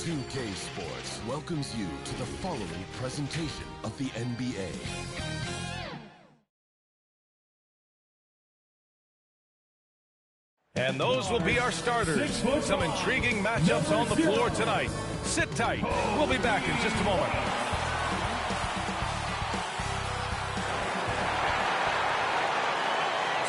NBA2K Sports welcomes you to the following presentation of the NBA. And those will be our starters. Some intriguing matchups on the floor tonight. Sit tight. We'll be back in just a moment.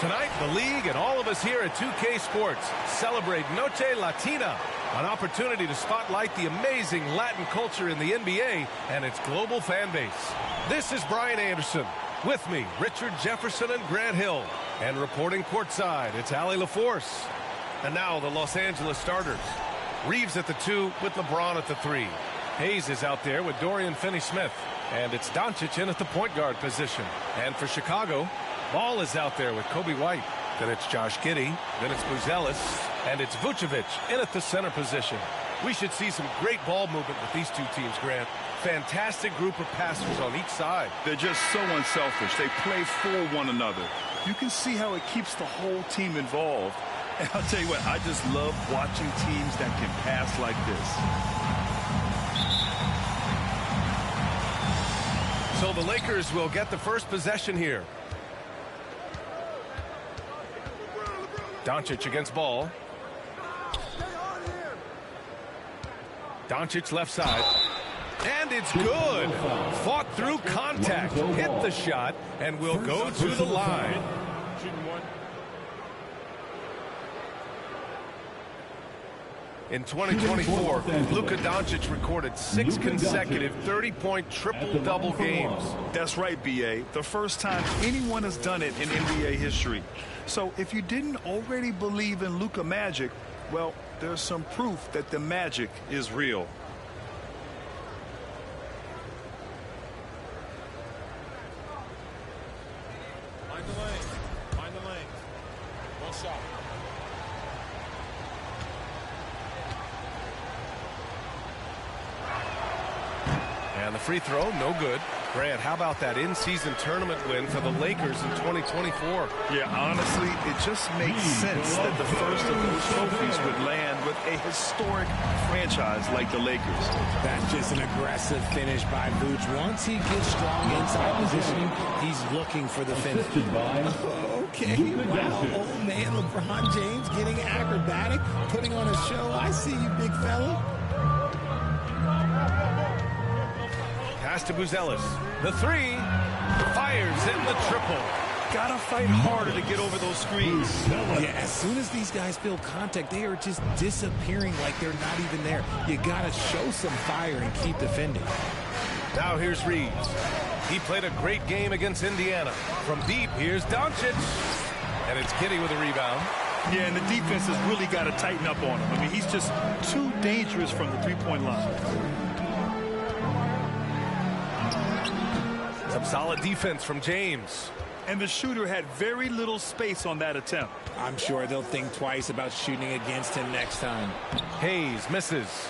Tonight, the league and all of us here at 2K Sports celebrate Noche Latina, an opportunity to spotlight the amazing Latin culture in the NBA and its global fan base. This is Brian Anderson. With me, Richard Jefferson and Grant Hill. And reporting courtside, it's Allie LaForce. And now the Los Angeles starters. Reeves at the 2 with LeBron at the 3. Hayes is out there with Dorian Finney-Smith. And it's Doncic in at the point guard position. And for Chicago, Ball is out there with Kobe White. Then it's Josh Giddey. Then it's Buzelis. And it's Vucevic in at the center position. We should see some great ball movement with these two teams, Grant. Fantastic group of passers on each side. They're just so unselfish. They play for one another. You can see how it keeps the whole team involved. And I'll tell you what, I just love watching teams that can pass like this. So the Lakers will get the first possession here. Doncic against Ball. Doncic left side. And it's good. Fought through contact. Hit the shot and will go to the line. In 2024, Luka Doncic recorded 6 consecutive 30-point triple-double games. That's right, B.A. The first time anyone has done it in NBA history. So if you didn't already believe in Luka magic, well, there's some proof that the magic is real. Find the lane. Find the lane. One shot. And the free throw, no good. Grant, how about that in-season tournament win for the Lakers in 2024? Yeah, honestly, it just makes sense that the first of those trophies would land with a historic franchise like the Lakers. That's just an aggressive finish by Vooch. Once he gets strong inside positioning, he's looking for the finish. Okay, wow. Oh, man, LeBron James getting acrobatic, putting on a show. I see you, big fella. Pass to Buzelis. The 3. Fires in the triple. Gotta fight harder to get over those screens. Yeah, as soon as these guys feel contact, they are just disappearing like they're not even there. You gotta show some fire and keep defending. Now here's Reeves. He played a great game against Indiana. From deep, here's Doncic. And it's Giddey with a rebound. Yeah, and the defense has really got to tighten up on him. I mean, he's just too dangerous from the three-point line. Some solid defense from James. And the shooter had very little space on that attempt. I'm sure they'll think twice about shooting against him next time. Hayes misses.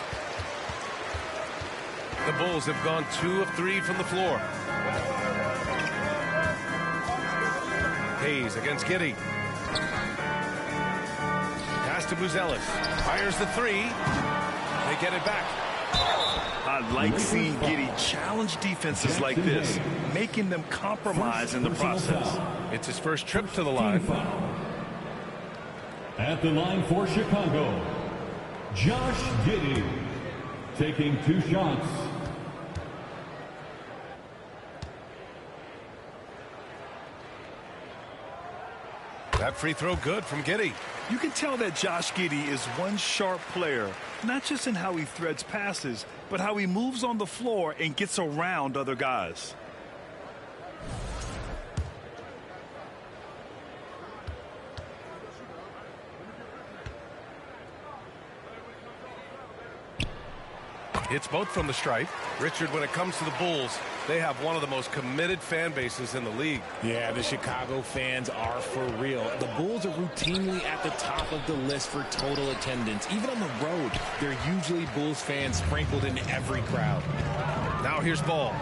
The Bulls have gone 2 of 3 from the floor. Hayes against Giddey. Pass to Buzelis. Fires the 3. They get it back. I like seeing Giddey challenge defenses like this, making them compromise in the process. It's his first trip to the line. At the line for Chicago, Josh Giddey, taking 2 shots. That free throw good from Giddey. You can tell that Josh Giddey is one sharp player, not just in how he threads passes, but how he moves on the floor and gets around other guys. It's both from the stripe. Richard, when it comes to the Bulls, they have one of the most committed fan bases in the league. Yeah, the Chicago fans are for real. The Bulls are routinely at the top of the list for total attendance. Even on the road, there are usually Bulls fans sprinkled in every crowd. Now here's Ball.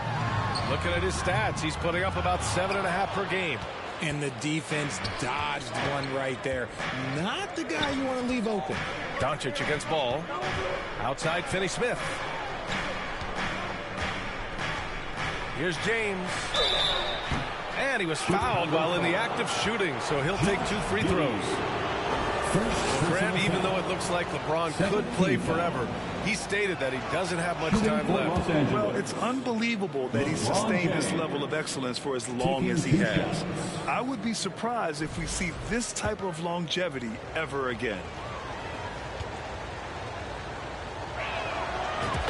Looking at his stats, he's putting up about 7.5 per game. And the defense dodged one right there. Not the guy you want to leave open. Doncic against ball. Outside, Finney-Smith. Here's James. And he was fouled while in the act of shooting, so he'll take 2 free throws. Grant, even though it looks like LeBron could play forever, he stated that he doesn't have much time left. Well, it's unbelievable that he's sustained this level of excellence for as long as he has. I would be surprised if we see this type of longevity ever again.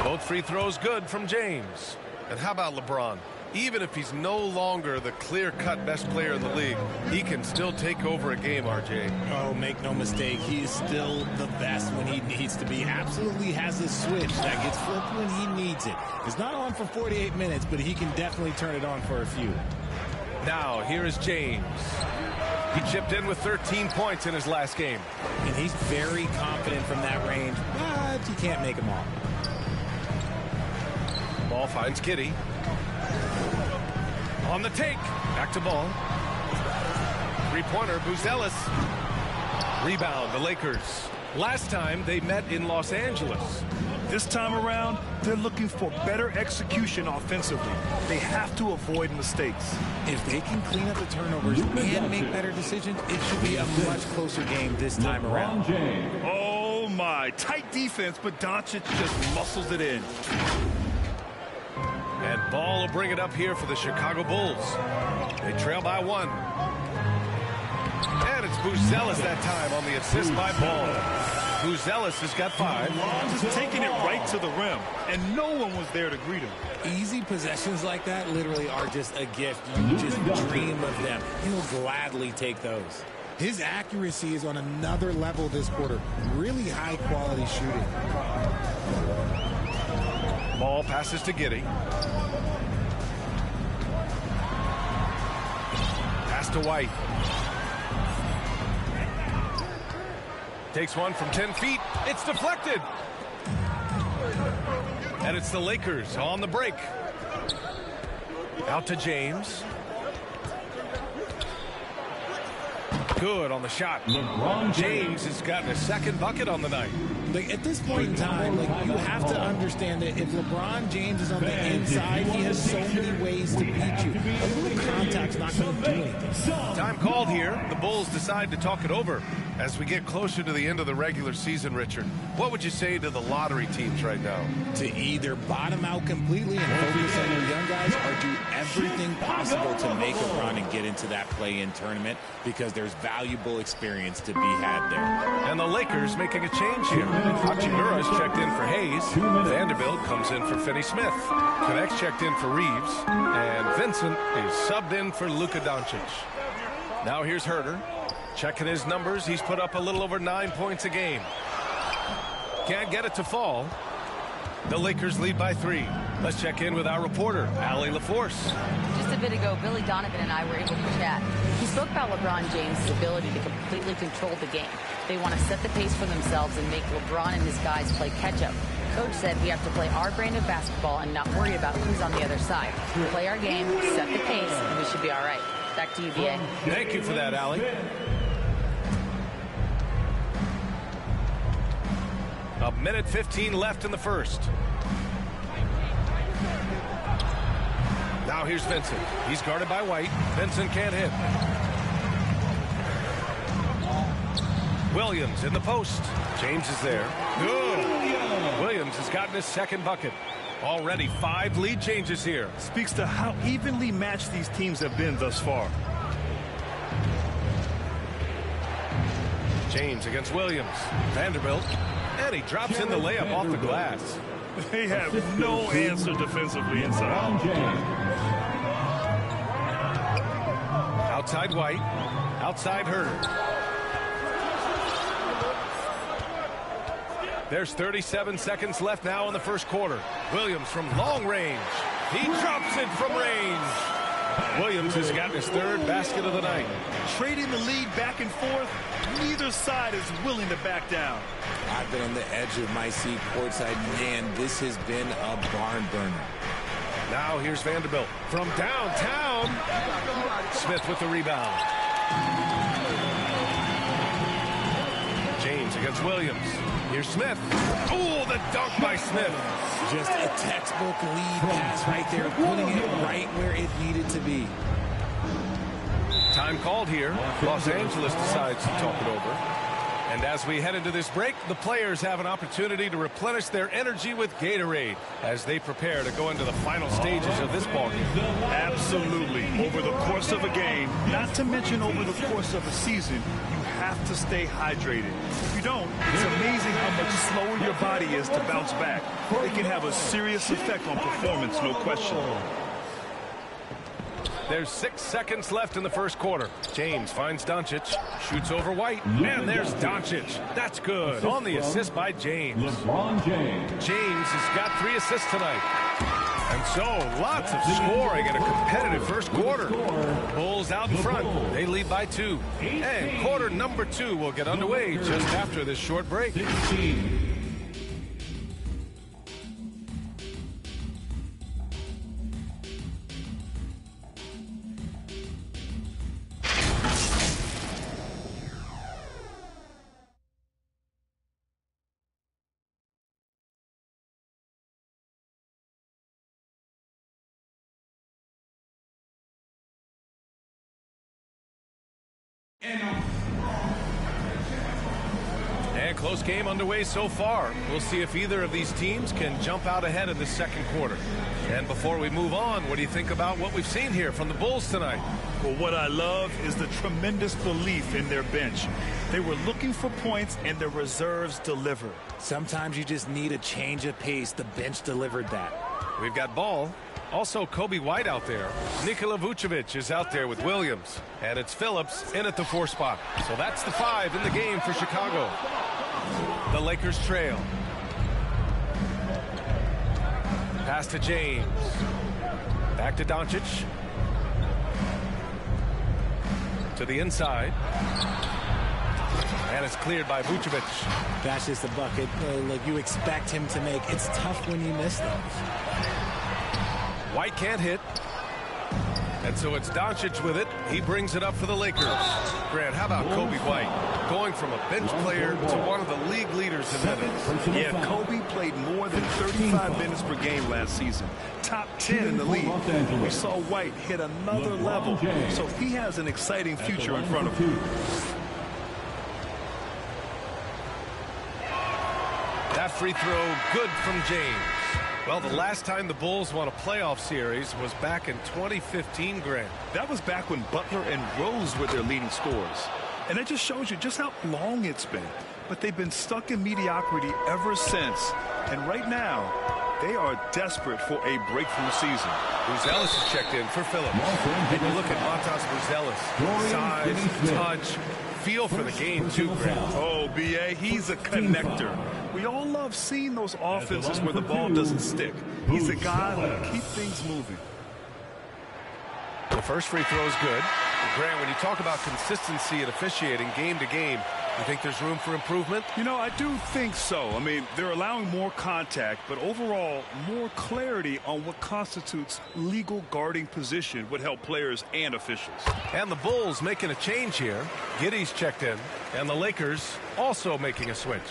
Both free throws good from James. And how about LeBron? Even if he's no longer the clear-cut best player in the league, he can still take over a game, RJ. Oh, make no mistake, he is still the best when he needs to be. Absolutely has a switch that gets flipped when he needs it. It's not on for 48 minutes, but he can definitely turn it on for a few. Now, here is James. He chipped in with 13 points in his last game. And he's very confident from that range, but he can't make them all. Ball finds Kitty. On the take. Back to ball. Three-pointer, Buzelis. Rebound, the Lakers. Last time they met in Los Angeles. This time around, they're looking for better execution offensively. They have to avoid mistakes. If they can clean up the turnovers and make better decisions, it should be a much closer game this time around. Oh, my. Tight defense, but Doncic just muscles it in. And Ball will bring it up here for the Chicago Bulls. They trail by 1. And it's Buzelis that time on the assist by Ball. Buzelis has got 5. Just taking it right to the rim, and no one was there to greet him. Easy possessions like that literally are just a gift. You just dream of them. He'll gladly take those. His accuracy is on another level this quarter. Really high-quality shooting. Ball passes to Giddey. Pass to White. Takes one from 10 feet. It's deflected. And it's the Lakers on the break. Out to James. Good on the shot. James has gotten a second bucket on the night. Like, at this point in time, you have to understand that if LeBron James is on the inside, he has so many ways to beat you. A little contact's not going to do anything. Time called here. The Bulls decide to talk it over as we get closer to the end of the regular season, Richard. What would you say to the lottery teams right now? To either bottom out completely and focus on their young guys, or do everything possible to make a run and get into that play-in tournament, because there's valuable experience to be had there. And the Lakers making a change here. Hachimura's checked in for Hayes. Vanderbilt comes in for Finney-Smith. Connect's checked in for Reeves. And Vincent is subbed in for Luka Doncic. Now here's Herter. Checking his numbers. He's put up a little over 9 points a game. Can't get it to fall. The Lakers lead by 3. Let's check in with our reporter, Allie LaForce. Just a bit ago, Billy Donovan and I were able to chat. He spoke about LeBron James' ability to completely control the game. They want to set the pace for themselves and make LeBron and his guys play catch-up. Coach said we have to play our brand of basketball and not worry about who's on the other side. Play our game, set the pace, and we should be all right. Back to you, B.A. Thank you for that, Allie. A minute 15 left in the first. Now here's Vincent. He's guarded by White. Vincent can't hit. Williams in the post. James is there. Good. Williams has gotten his second bucket. Already 5 lead changes here. Speaks to how evenly matched these teams have been thus far. James against Williams. Vanderbilt. And he drops in the layup off the glass. They have no answer defensively inside. Outside White. Outside Herter. There's 37 seconds left now in the first quarter. Williams from long range. He drops it from range. Williams has gotten his 3rd basket of the night. Trading the lead back and forth, neither side is willing to back down. I've been on the edge of my seat courtside. Man, this has been a barn burner. Now here's Vanderbilt from downtown. Smith with the rebound. James against Williams. Here's Smith. Oh, the dunk by Smith. Just a textbook lead pass right there, putting it right where it needed to be. Time called here. Los Angeles decides to talk it over. And as we head into this break, the players have an opportunity to replenish their energy with Gatorade as they prepare to go into the final stages of this ballgame. Absolutely. Over the course of a game, not to mention over the course of a season, you have to stay hydrated. If you don't, it's amazing how much slower your body is to bounce back. It can have a serious effect on performance, no question. There's 6 seconds left in the first quarter. James finds Doncic, shoots over White, and there's Doncic. That's good. On the assist by James. LeBron James. James has got 3 assists tonight. And so, lots of scoring in a competitive first quarter. Bulls out in front. They lead by 2. And quarter number 2 will get underway just after this short break. 16. And close game underway so far. We'll see if either of these teams can jump out ahead in the second quarter. And before we move on, what do you think about what we've seen here from the Bulls tonight? Well, what I love is the tremendous belief in their bench. They were looking for points, and their reserves delivered. Sometimes you just need a change of pace. The bench delivered that. We've got Ball. Also, Kobe White out there. Nikola Vucevic is out there with Williams. And it's Phillips in at the 4 spot. So that's the 5 in the game for Chicago. The Lakers trail. Pass to James. Back to Doncic. To the inside. And it's cleared by Vucevic. That's just a bucket like you expect him to make. It's tough when you miss those. White can't hit. And so it's Doncic with it. He brings it up for the Lakers. Grant, how about Kobe White? Going from a bench player to one of the league leaders in minutes. Yeah, Kobe played more than 35 minutes per game last season. Top 10 in the league. We saw White hit another level. So he has an exciting future in front of him. That free throw good from James. Well, the last time the Bulls won a playoff series was back in 2015, Grant. That was back when Butler and Rose were their leading scorers. And it just shows you just how long it's been. But they've been stuck in mediocrity ever since. And right now, they are desperate for a breakthrough season. Bruzelis is checked in for Phillips. And you look at Montas Bruzelis. Size, touch, feel for the game, too, Grant. Oh, B.A., he's a connector. We all love seeing those offenses where the ball doesn't stick. He's a guy who will keep things moving. The first free throw is good. Grant, when you talk about consistency and officiating game to game, you think there's room for improvement? You know, I do think so. I mean, they're allowing more contact, but overall, more clarity on what constitutes legal guarding position would help players and officials. And the Bulls making a change here. Giddey's checked in, and the Lakers also making a switch.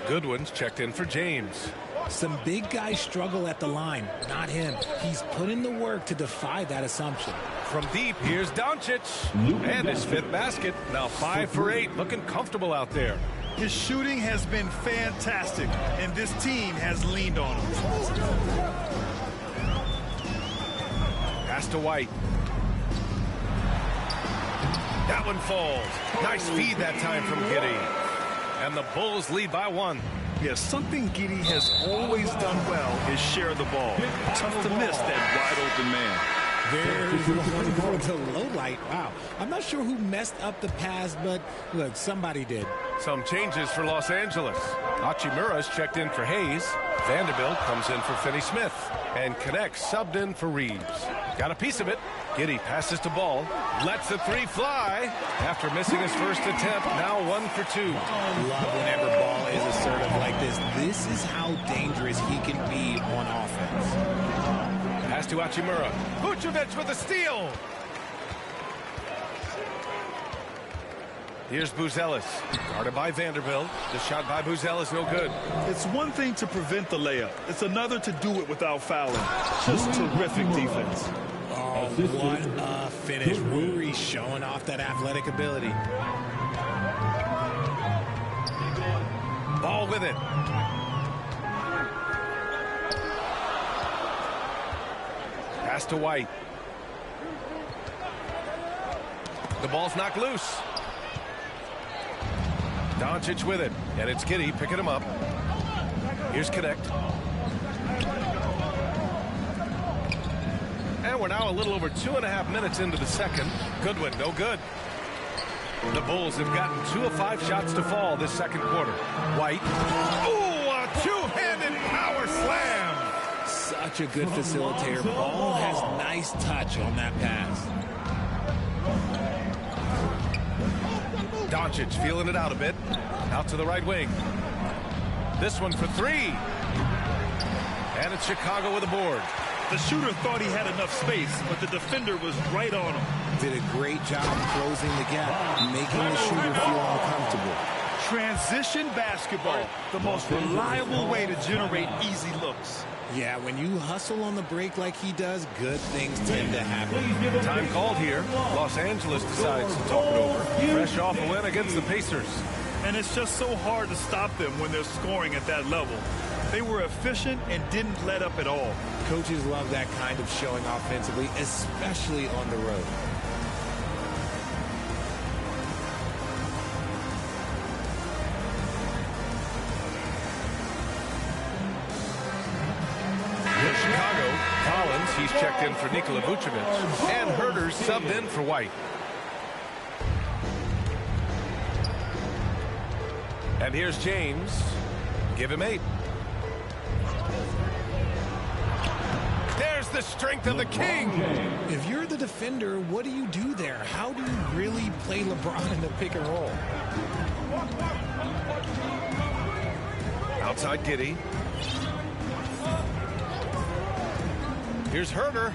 Goodwin's checked in for James. Some big guys struggle at the line, not him. He's put in the work to defy that assumption. From deep, here's Doncic. And his 5th basket. Now 5 for 8, looking comfortable out there. His shooting has been fantastic, and this team has leaned on him. Pass to White. That one falls. Nice feed that time from Giddey. And the Bulls lead by 1. Yeah, something Giddey has always done well is share the ball. Tough to miss that wide open man. There's the low light. Wow. I'm not sure who messed up the pass, but look, somebody did. Some changes for Los Angeles. Hachimura's checked in for Hayes. Vanderbilt comes in for Finney Smith. And connects subbed in for Reeves. Got a piece of it. Giddey passes to Ball. Lets the 3 fly. After missing his first attempt, now 1 for 2. Love whenever Ball is assertive like this. This is how dangerous he can be on offense. Pass to Hachimura. Vucevic with a steal. Here's Buzelis, guarded by Vanderbilt. The shot by Buzelis, no good. It's one thing to prevent the layup. It's another to do it without fouling. Just terrific defense. Oh, what a finish. Ruri showing off that athletic ability. Ball with it. Pass to White. The ball's knocked loose. Doncic with it, and it's Giddey picking him up. Here's Connect. And we're now a little over 2.5 minutes into the second. Goodwin, no good. The Bulls have gotten 2 of 5 shots to fall this second quarter. White. Ooh, a two-handed power slam. Such a good facilitator. Ball has nice touch on that pass. Doncic feeling it out a bit. Out to the right wing. This one for 3. And it's Chicago with a board. The shooter thought he had enough space, but the defender was right on him. Did a great job closing the gap, making the shooter feel uncomfortable. Transition basketball, the most reliable way to generate easy looks. Yeah, when you hustle on the break like he does, good things tend to happen. Time called here. Los Angeles decides to talk it over. Fresh off a win against the Pacers. And it's just so hard to stop them when they're scoring at that level. They were efficient and didn't let up at all. Coaches love that kind of showing offensively, especially on the road. Chicago, Collins, he's checked in for Nikola Vucevic. And Herter's subbed in for White. And here's James. Give him 8. There's the strength of the king. If you're the defender, what do you do there? How do you really play LeBron in the pick and roll? Outside Giddey. Here's Herter.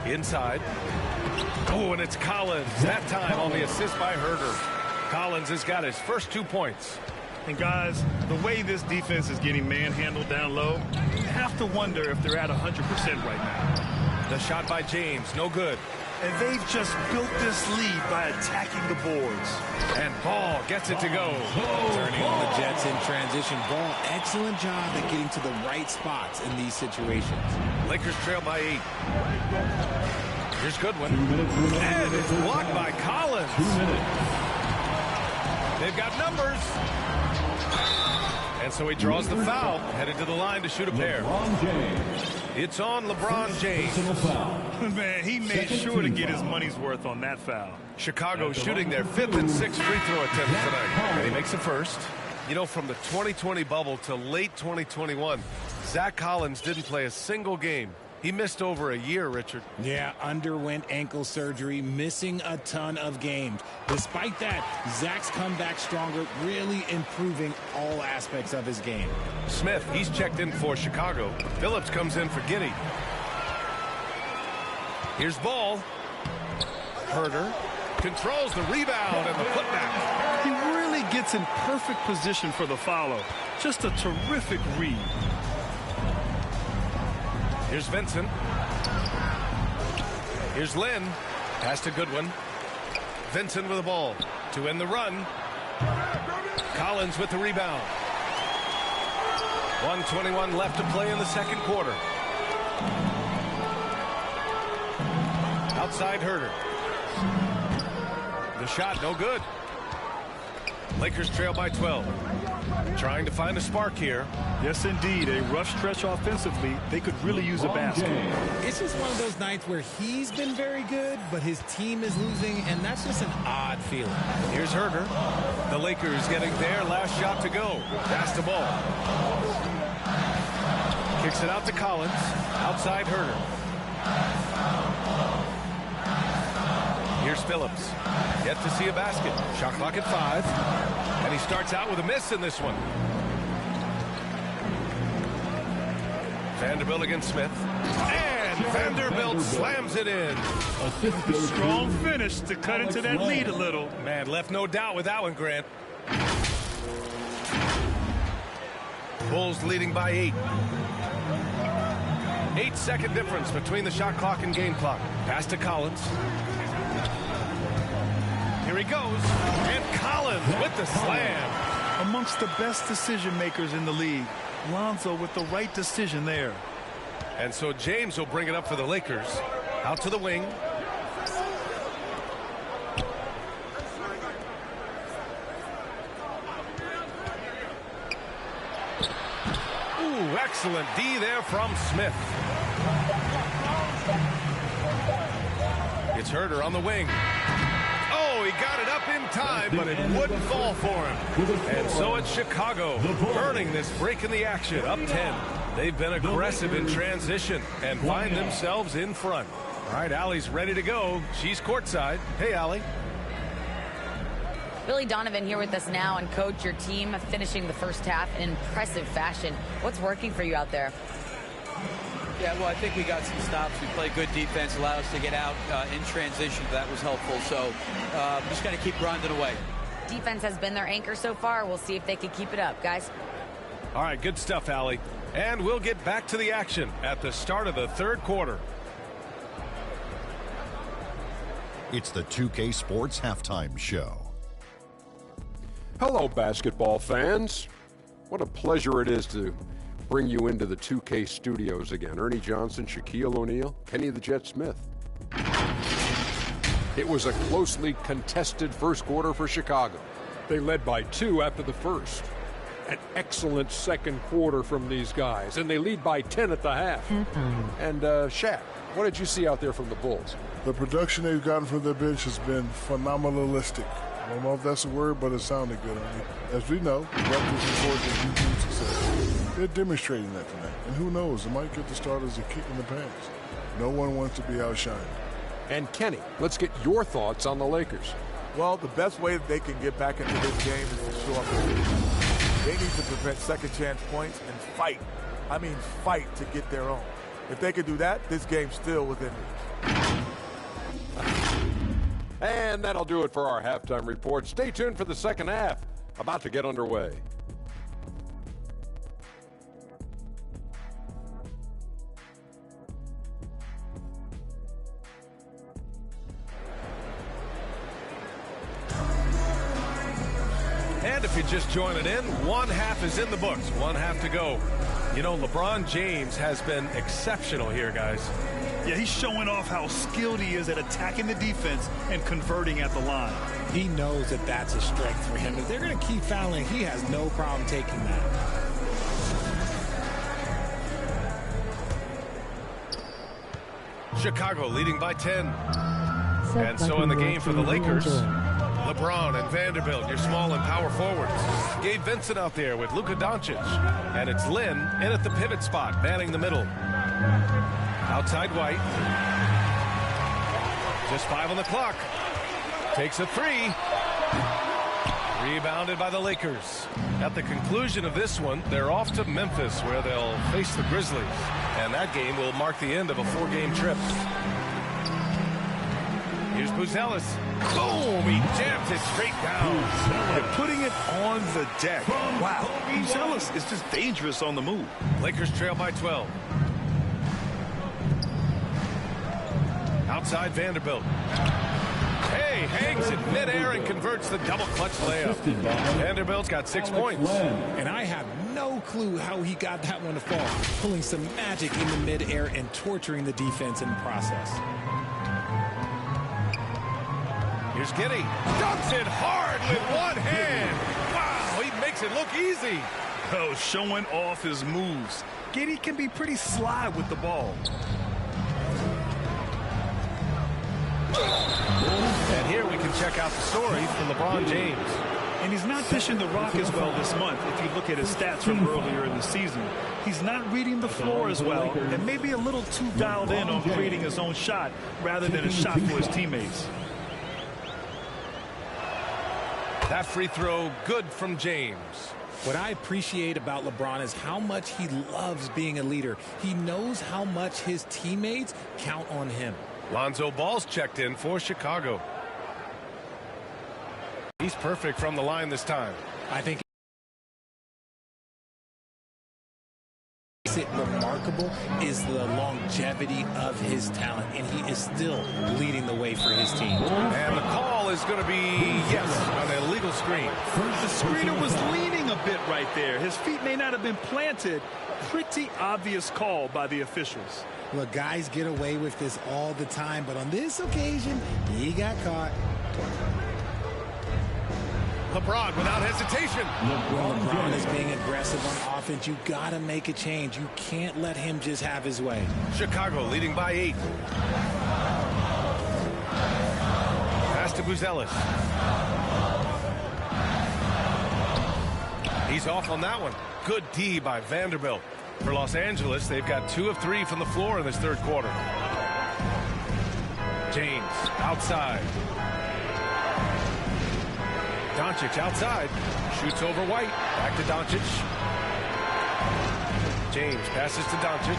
Inside. Oh, and it's Collins. That time on the assist by Herter. Collins has got his first 2 points. And guys, the way this defense is getting manhandled down low, you have to wonder if they're at 100% right now. The shot by James, no good. And they've just built this lead by attacking the boards. And Ball gets it to go. Turning on the Jets in transition. Ball, excellent job at getting to the right spots in these situations. Lakers trail by 8. Here's Goodwin. And it's blocked by Collins. They've got numbers. And so he draws the foul, headed to the line to shoot a pair. It's on LeBron James. Man, he made sure to get his money's worth on that foul. Chicago shooting their 5th and 6th free throw attempts tonight. And he makes it first. You know, from the 2020 bubble to late 2021, Zach Collins didn't play a single game. He missed over a year, Richard. Yeah, underwent ankle surgery, missing a ton of games. Despite that, Zach's come back stronger, really improving all aspects of his game. Smith, he's checked in for Chicago. Phillips comes in for Giddey. Here's Ball. Herter controls the rebound and the putback. He really gets in perfect position for the follow. Just a terrific read. Here's Vincent. Here's Lynn. Pass to Goodwin. Vincent with the ball to end the run. Collins with the rebound. 1:21 left to play in the second quarter. Outside Herter. The shot no good. Lakers trail by 12. Trying to find a spark here. Yes, indeed. A rough stretch offensively. They could really use a basket. It's just one of those nights where he's been very good, but his team is losing, and that's just an odd feeling. Here's Herter. The Lakers getting their last shot to go. Pass the ball. Kicks it out to Collins. Outside Herter. Here's Phillips. Yet to see a basket. Shot clock at 5. And he starts out with a miss in this one. Vanderbilt against Smith. And Vanderbilt slams it in. Strong finish to cut into that lead a little. Man, left no doubt with that one, Grant. Bulls leading by 8. 8-second difference between the shot clock and game clock. Pass to Collins. Here he goes. And Collins with the slam. Amongst the best decision makers in the league. Lonzo with the right decision there. And so James will bring it up for the Lakers. Out to the wing. Ooh, excellent D there from Smith. It's Herter on the wing. Oh, he got it up in time, but it wouldn't fall for him. And so it's Chicago earning this break in the action, up 10. They've been aggressive in transition and find themselves in front. All right, Allie's ready to go. She's courtside. Hey, Allie. Billy Donovan here with us now, and coach, your team finishing the first half in impressive fashion. What's working for you out there? Yeah, well, I think we got some stops. We played good defense, allowed us to get out in transition. That was helpful. So just got to keep grinding away. Defense has been their anchor so far. We'll see if they can keep it up, guys. All right, good stuff, Allie. And we'll get back to the action at the start of the third quarter. It's the 2K Sports Halftime Show. Hello, basketball fans. What a pleasure it is to bring you into the 2K studios again. Ernie Johnson, Shaquille O'Neal, Kenny the Jet Smith. It was a closely contested first quarter for Chicago. They led by 2 after the first. An excellent second quarter from these guys, and they lead by 10 at the half. And Shaq, what did you see out there from the Bulls? The production they've gotten from their bench has been phenomenalistic. I don't know if that's a word, but it sounded good. I mean, as we know, practice is important to team success. They're demonstrating that tonight. And who knows, it might get the starters a kick in the pants. No one wants to be outshined. And Kenny, let's get your thoughts on the Lakers. Well, the best way that they can get back into this game is to show up. They need to prevent second chance points and fight. I mean, fight to get their own. If they could do that, this game's still within reach. And that'll do it for our halftime report. Stay tuned for the second half. About to get underway. And if you're just joining in, one half is in the books. One half to go. You know, LeBron James has been exceptional here, guys. Yeah, he's showing off how skilled he is at attacking the defense and converting at the line. He knows that that's a strength for him. If they're going to keep fouling, he has no problem taking that. Chicago leading by 10. And so in the game for the Lakers, LeBron and Vanderbilt, your small and power forwards. Gabe Vincent out there with Luka Doncic. And it's Lynn in at the pivot spot, manning the middle. Outside White. Just 5 on the clock. Takes a 3. Rebounded by the Lakers. At the conclusion of this one, they're off to Memphis, where they'll face the Grizzlies. And that game will mark the end of a 4-game trip. Here's Buzelis. Boom! He jams it straight down. They're putting it on the deck. Wow. Buzelis is just dangerous on the move. Lakers trail by 12. Outside Vanderbilt. Hey, hangs it midair and converts the double clutch layup. Vanderbilt's got 6 points. And I have no clue how he got that one to fall. Pulling some magic in the midair and torturing the defense in the process. Here's Giddey. Dunks it hard with one hand. Wow, he makes it look easy. Oh, showing off his moves. Giddey can be pretty sly with the ball. And here we can check out the story from LeBron James. And he's not dishing the rock as well this month. If you look at his stats from earlier in the season, he's not reading the floor as well, and maybe a little too dialed in on creating his own shot rather than a shot for his teammates. That free throw good from James. What I appreciate about LeBron is how much he loves being a leader. He knows how much his teammates count on him. Lonzo Ball's checked in for Chicago. He's perfect from the line this time. I think it remarkable is the longevity of his talent, and he is still leading the way for his team. And the call is going to be yes on an illegal screen. The screener was leaning a bit right there. His feet may not have been planted. Pretty obvious call by the officials. Look, guys get away with this all the time, but on this occasion, he got caught. LeBron without hesitation. When LeBron is being aggressive on offense, you got to make a change. You can't let him just have his way. Chicago leading by 8. Pass to Buzelis. He's off on that one. Good D by Vanderbilt. For Los Angeles, they've got 2 of 3 from the floor in this third quarter. James outside. Doncic outside, shoots over White, back to Doncic. James passes to Doncic.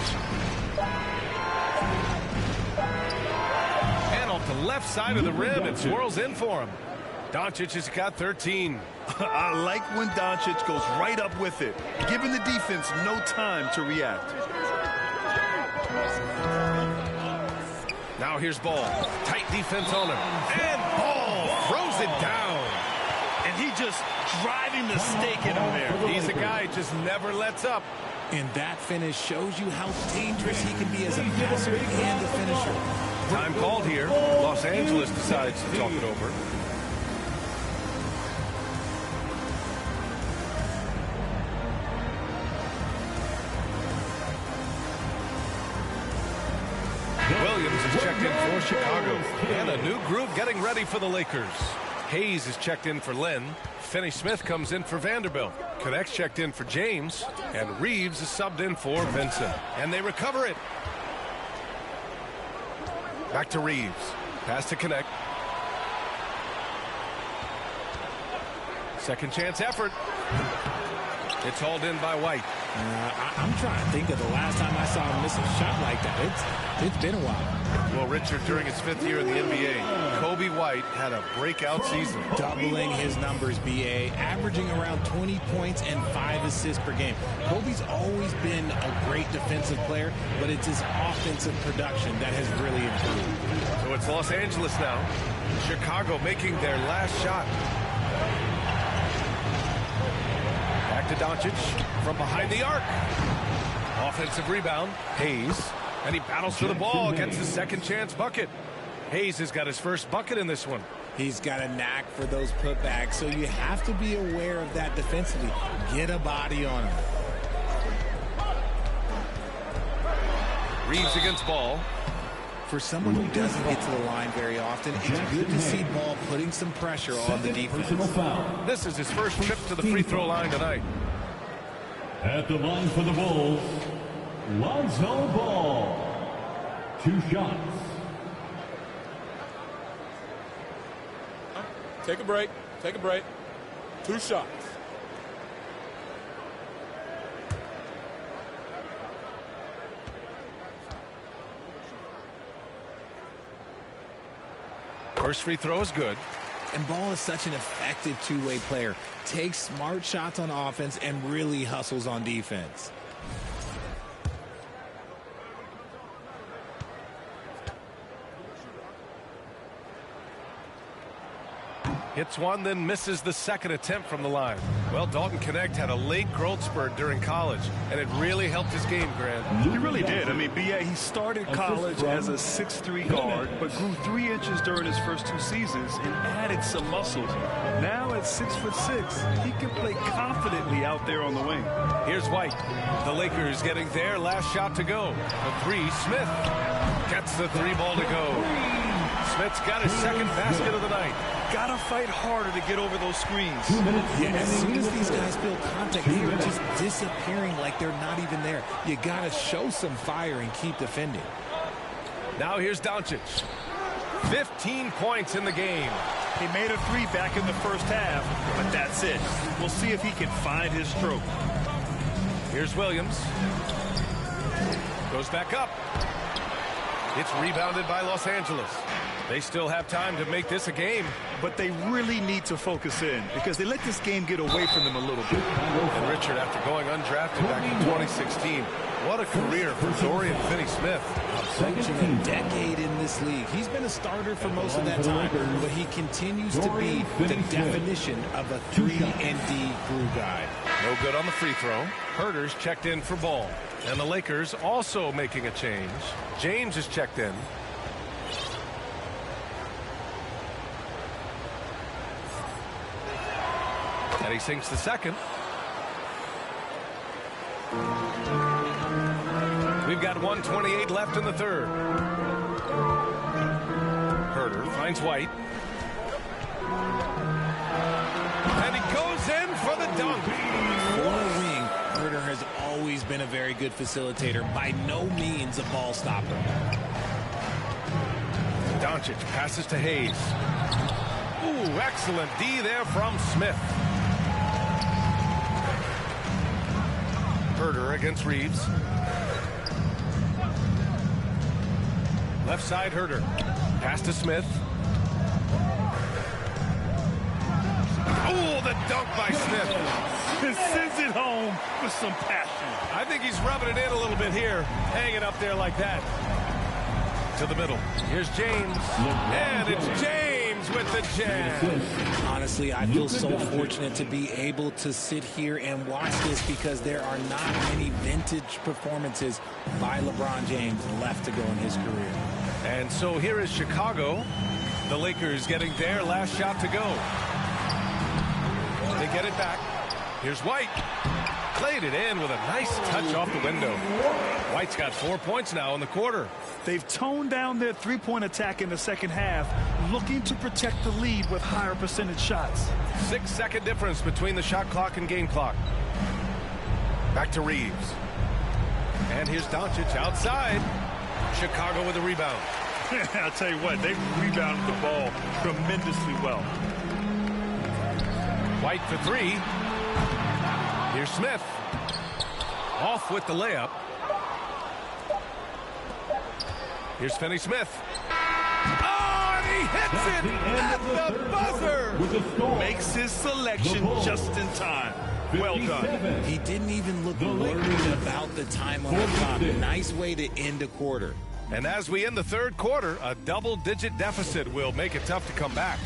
And off the left side of the rim, it swirls in for him. Doncic has got 13. I like when Doncic goes right up with it, giving the defense no time to react. Now here's Ball. Tight defense on him. And Ball throws it down. And he just driving the stake in him there. He's a guy who just never lets up. And that finish shows you how dangerous he can be as a passer and a finisher. Time called here. Los Angeles decides to talk it over. Williams is checked in for Chicago. And a new group getting ready for the Lakers. Hayes is checked in for Len. Finney-Smith comes in for Vanderbilt. Connect's checked in for James. And Reeves is subbed in for Vincent. And they recover it. Back to Reeves. Pass to Connect. Second chance effort. It's hauled in by White. I'm trying to think of the last time I saw him miss a shot like that. It's been a while. Well, Richard, during his 5th year in the NBA, Kobe White had a breakout season. Doubling his numbers, B.A., averaging around 20 points and 5 assists per game. Kobe's always been a great defensive player, but it's his offensive production that has really improved. So it's Los Angeles now. Chicago making their last shot. Back to Doncic from behind the arc. Offensive rebound. Hayes. And he battles for the ball, gets his second chance bucket. Hayes has got his first bucket in this one. He's got a knack for those putbacks, so you have to be aware of that defensively. Get a body on him. Reeves against Ball. For someone who doesn't get to the line very often, it's good to see Ball putting some pressure on the defense. This is his first trip to the free throw line tonight. At the line for the Bulls, Lonzo Ball. 2 shots. Take a break. Take a break. 2 shots. First free throw is good. And Ball is such an effective two-way player. Takes smart shots on offense and really hustles on defense. Hits one, then misses the second attempt from the line. Well, Dalton Connect had a late growth spurt during college, and it really helped his game, Grant. He really did. I mean, B.A., he started college as a 6'3" guard, but grew 3 inches during his first 2 seasons and added some muscles. Now at 6'6", he can play confidently out there on the wing. Here's White. The Lakers getting their last shot to go. The 3, Smith gets the 3 ball to go. Smith's got his second basket of the night. Gotta fight harder to get over those screens. Yeah, as soon as these guys feel contact, they are just disappearing like they're not even there. You gotta show some fire and keep defending. Now here's Doncic. 15 points in the game. He made a three back in the first half, but that's it. We'll see if he can find his stroke. Here's Williams. Goes back up. It's rebounded by Los Angeles. They still have time to make this a game. But they really need to focus in because they let this game get away from them a little bit. And Richard, after going undrafted back in 2016, what a career for Dorian Finney-Smith. Approaching a decade in this league. He's been a starter for most of that time, but he continues to be the definition of a 3-and-D glue guy. No good on the free throw. Herter's checked in for ball. And the Lakers also making a change. James is checked in. And he sinks the second. We've got 1:28 left in the third. Herter finds White. And he goes in for the dunk. For a wing, Herter has always been a very good facilitator. By no means a ball stopper. Doncic passes to Hayes. Ooh, excellent D there from Smith. Herter against Reeves. Left side, Herter. Pass to Smith. Oh, the dunk by Smith. He sends it home with some passion. I think he's rubbing it in a little bit here. Hanging up there like that. To the middle. Here's James. And it's James with the jam. Honestly, I feel so fortunate to be able to sit here and watch this because there are not many vintage performances by LeBron James left to go in his career. And so here is Chicago. The Lakers getting their last shot to go. They get it back. Here's White. Played it in with a nice touch off the window. White's got 4 points now in the quarter. They've toned down their three-point attack in the second half, looking to protect the lead with higher percentage shots. 6-second difference between the shot clock and game clock. Back to Reeves. And here's Doncic outside. Chicago with a rebound. I'll tell you what, they rebounded the ball tremendously well. White for three. Here's Smith. Off with the layup. Here's Finney-Smith. Oh, and he hits it at the buzzer. Makes his selection just in time. Well done. He didn't even look worried about the time on the clock. Nice way to end a quarter. And as we end the third quarter, a double-digit deficit will make it tough to come back.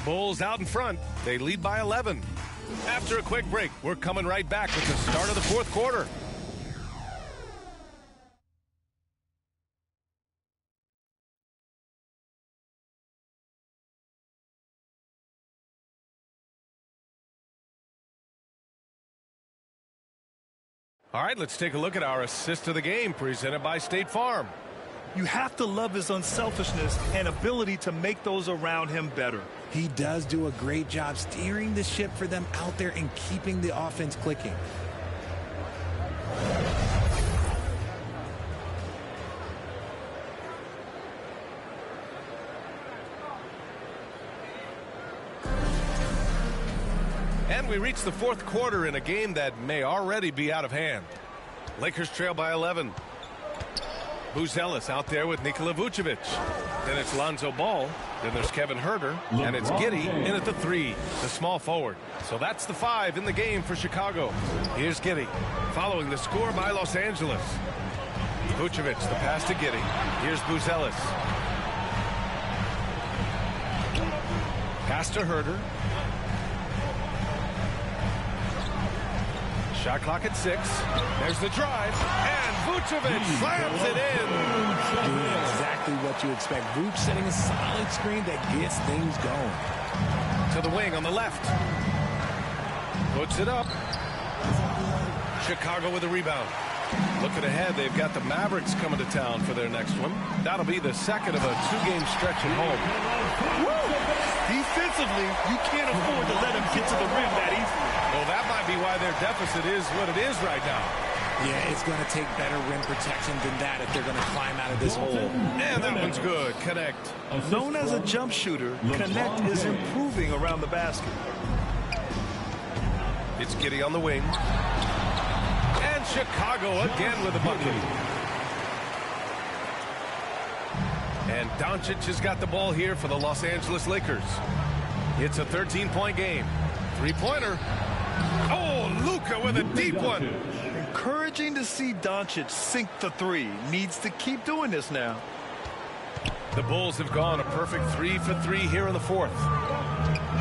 Bulls out in front. They lead by 11. After a quick break, we're coming right back with the start of the fourth quarter. All right, let's take a look at our assist of the game presented by State Farm. You have to love his unselfishness and ability to make those around him better. He does do a great job steering the ship for them out there and keeping the offense clicking. And we reach the fourth quarter in a game that may already be out of hand. Lakers trail by 11. Buzelis out there with Nikola Vucevic. Then it's Lonzo Ball. Then there's Kevin Herter. And it's Giddey in at the three, the small forward. So that's the 5 in the game for Chicago. Here's Giddey following the score by Los Angeles. Vucevic, the pass to Giddey. Here's Buzelis. Pass to Herter. Shot clock at 6. There's the drive. And Vucevic slams it in. Doing exactly what you expect. Vuce setting a solid screen that gets things going. To the wing on the left. Puts it up. Chicago with a rebound. Looking ahead, they've got the Mavericks coming to town for their next one. That'll be the second of a 2-game stretch at home. Woo! Defensively, you can't afford to let him get to the rim that easily. Well, that might be why their deficit is what it is right now. Yeah, it's going to take better rim protection than that if they're going to climb out of this hole. And that one's good. Connect. Known as a jump shooter, Connect is improving around the basket. It's Giddey on the wing. And Chicago again with a bucket. And Doncic has got the ball here for the Los Angeles Lakers. It's a 13-point game. Three-pointer. Oh, Luka with a deep one. Encouraging to see Doncic sink the three. Needs to keep doing this now. The Bulls have gone a perfect 3 for 3 here in the fourth.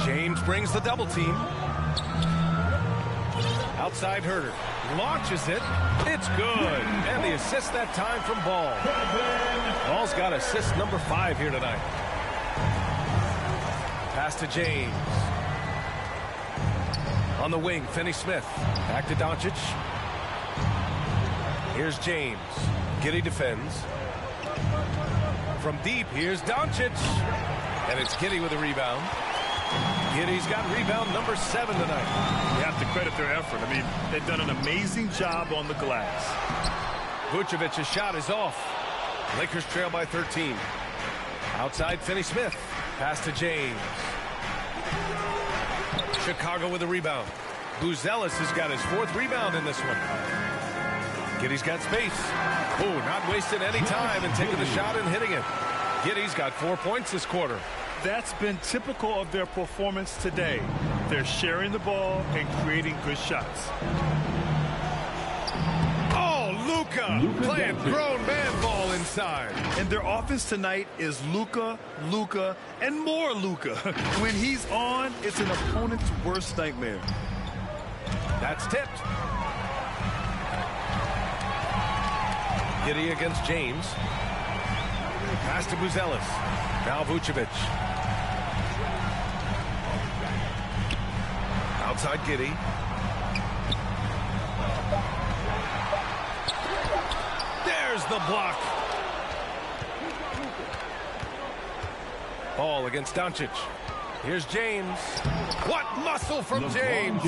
James brings the double team. Outside Herter. Launches it. It's good. And the assist that time from Ball. Ball's got assist number 5 here tonight. Pass to James. On the wing, Finney-Smith. Back to Doncic. Here's James. Giddey defends. From deep, here's Doncic. And it's Giddey with a rebound. Giddey's got rebound number 7 tonight. You have to credit their effort. I mean, they've done an amazing job on the glass. Vucevic's shot is off. Lakers trail by 13. Outside Finney-Smith. Pass to James. Chicago with a rebound. Buzelis has got his 4th rebound in this one. Giddey's got space. Oh, not wasting any time and taking the shot and hitting it. Giddey's got 4 points this quarter. That's been typical of their performance today. They're sharing the ball and creating good shots. Oh, Luka playing grown man ball inside. And their offense tonight is Luka, Luka, and more Luka. When he's on, it's an opponent's worst nightmare. That's tipped. Giddey against James. Pass to Buzelis. Now Vucevic. Outside Giddey. There's the block. Ball against Doncic. Here's James. What muscle from James.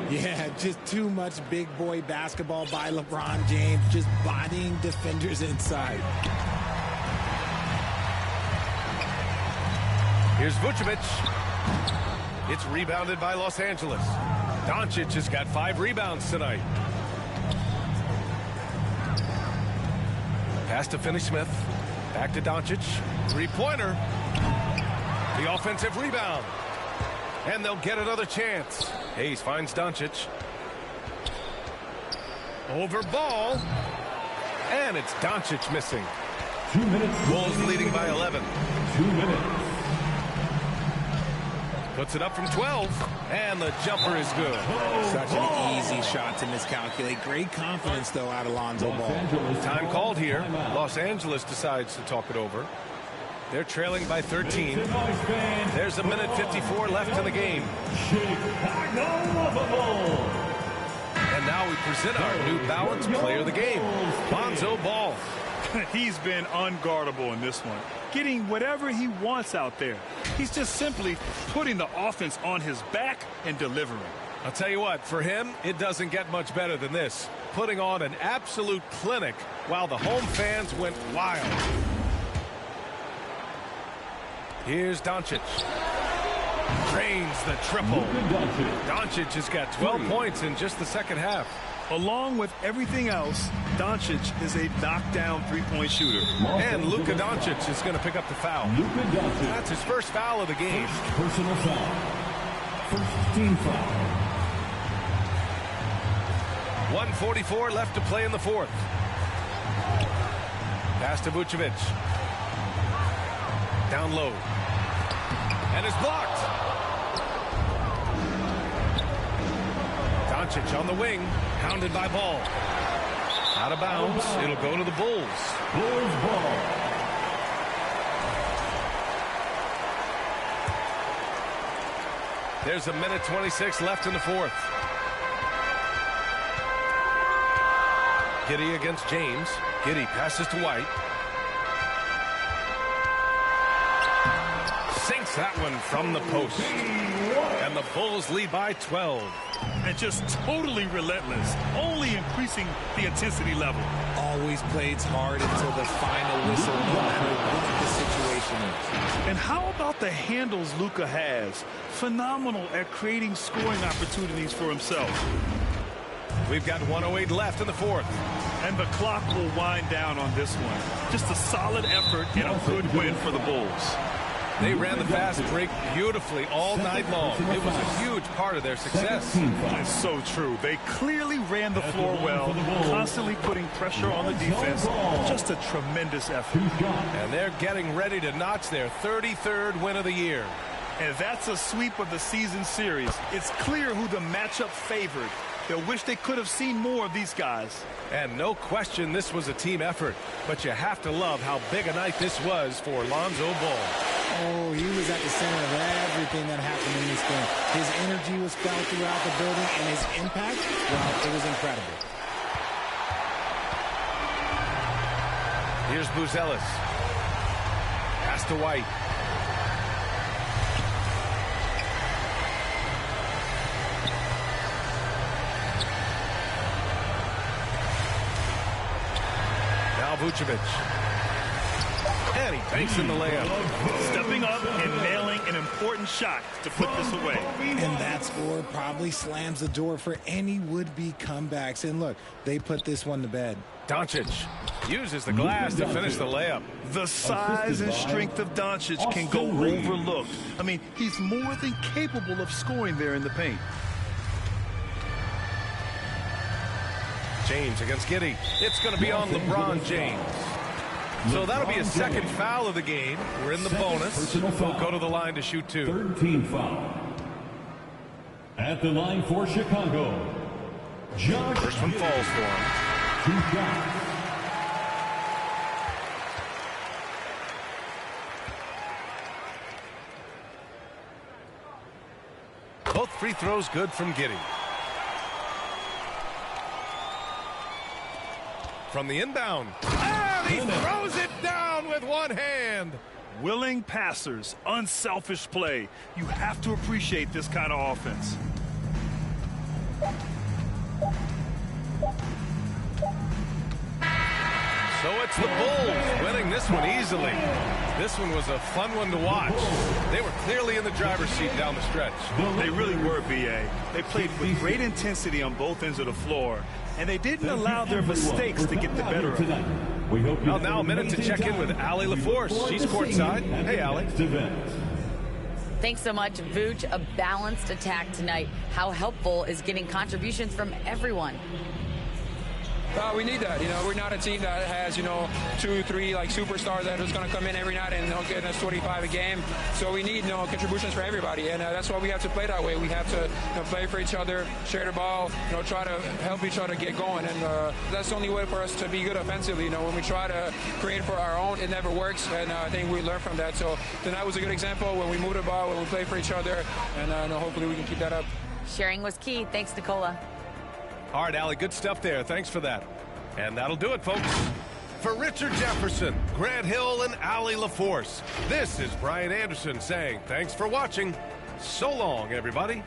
Yeah, just too much big boy basketball by LeBron James. Just bodying defenders inside. Here's Vucevic. It's rebounded by Los Angeles. Doncic has got 5 rebounds tonight. Pass to Finney-Smith. Back to Doncic. 3-pointer. The offensive rebound. And they'll get another chance. Hayes finds Doncic. Over Ball. And it's Doncic missing. 2 minutes. Bulls leading by 11. 2 minutes. Puts it up from 12. And the jumper is good. Such an easy shot to miscalculate. Great confidence, though, out of Lonzo Ball. Time called here. Los Angeles decides to talk it over. They're trailing by 13. There's a minute 54 left in the game. And now we present our New Balance player of the game, Lonzo Ball. He's been unguardable in this one, getting whatever he wants out there. He's just simply putting the offense on his back and delivering. I'll tell you what, for him, it doesn't get much better than this. Putting on an absolute clinic while the home fans went wild. Here's Doncic. Drains the triple. Doncic has got 12 points in just the second half. Along with everything else, Doncic is a knockdown three-point shooter. And Luka Doncic is going to pick up the foul. That's his first foul of the game. Personal foul. First team foul. 1:44 left to play in the fourth. Pass to Vucevic. Down low. And it's blocked. Doncic on the wing. Pounded by Ball. Out of bounds. It'll go to the Bulls. Bulls ball. There's a minute 26 left in the fourth. Giddey against James. Giddey passes to White. Sinks that one from the post. And the Bulls lead by 12. and just totally relentless, only increasing the intensity level. Always plays hard until the final whistle, no matter what the situation is. And how about the handles Luka has? Phenomenal at creating scoring opportunities for himself. We've got 1:08 left in the fourth. And the clock will wind down on this one. Just a solid effort and a good win for the Bulls. They ran the fast break beautifully all night long. It was a huge part of their success. It's so true. They clearly ran the floor well, constantly putting pressure on the defense. Just a tremendous effort. And they're getting ready to notch their 33rd win of the year. And that's a sweep of the season series. It's clear who the matchup favored. They'll wish they could have seen more of these guys. And no question this was a team effort. But you have to love how big a night this was for Lonzo Ball. Oh, he was at the center of everything that happened in this game. His energy was felt throughout the building, and his impact, well, it was incredible. Here's Buzelis. Pass to White. Now Vucevic. And he banks in the layup. Stepping up and nailing an important shot to put this away. And that score probably slams the door for any would-be comebacks. And look, they put this one to bed. Doncic uses the glass to finish the layup. The size and strength of Doncic can go overlooked. I mean, he's more than capable of scoring there in the paint. James against Giddey. It's going to be on LeBron James. So that'll be his second foul of the game. We're in the bonus. We'll go to the line to shoot two. 13 foul. At the line for Chicago, Josh. First one falls for him. 2 shots. Both free throws good from Giddey. From the inbound. And he throws it down with one hand. Willing passers, unselfish play. You have to appreciate this kind of offense. So it's the Bulls winning this one easily. This one was a fun one to watch. They were clearly in the driver's seat down the stretch. They really were, B.A. They played with great intensity on both ends of the floor, and they didn't allow their mistakes to get the better of them. Well, now a minute to check in with Allie LaForce. She's courtside. Hey, Allie. Thanks so much, Vooch. A balanced attack tonight. How helpful is getting contributions from everyone? We need that. You know, we're not a team that has, 2, 3 like superstars that is going to come in every night and get us 25 a game. So we need, contributions for everybody, and that's why we have to play that way. We have to play for each other, share the ball, try to help each other get going, and that's the only way for us to be good offensively. When we try to create for our own, it never works, and I think we learned from that. So tonight was a good example when we move the ball, when we play for each other, and hopefully we can keep that up. Sharing was key. Thanks, Nicola. All right, Allie, good stuff there. Thanks for that. And that'll do it, folks. For Richard Jefferson, Grant Hill, and Allie LaForce, this is Brian Anderson saying thanks for watching. So long, everybody.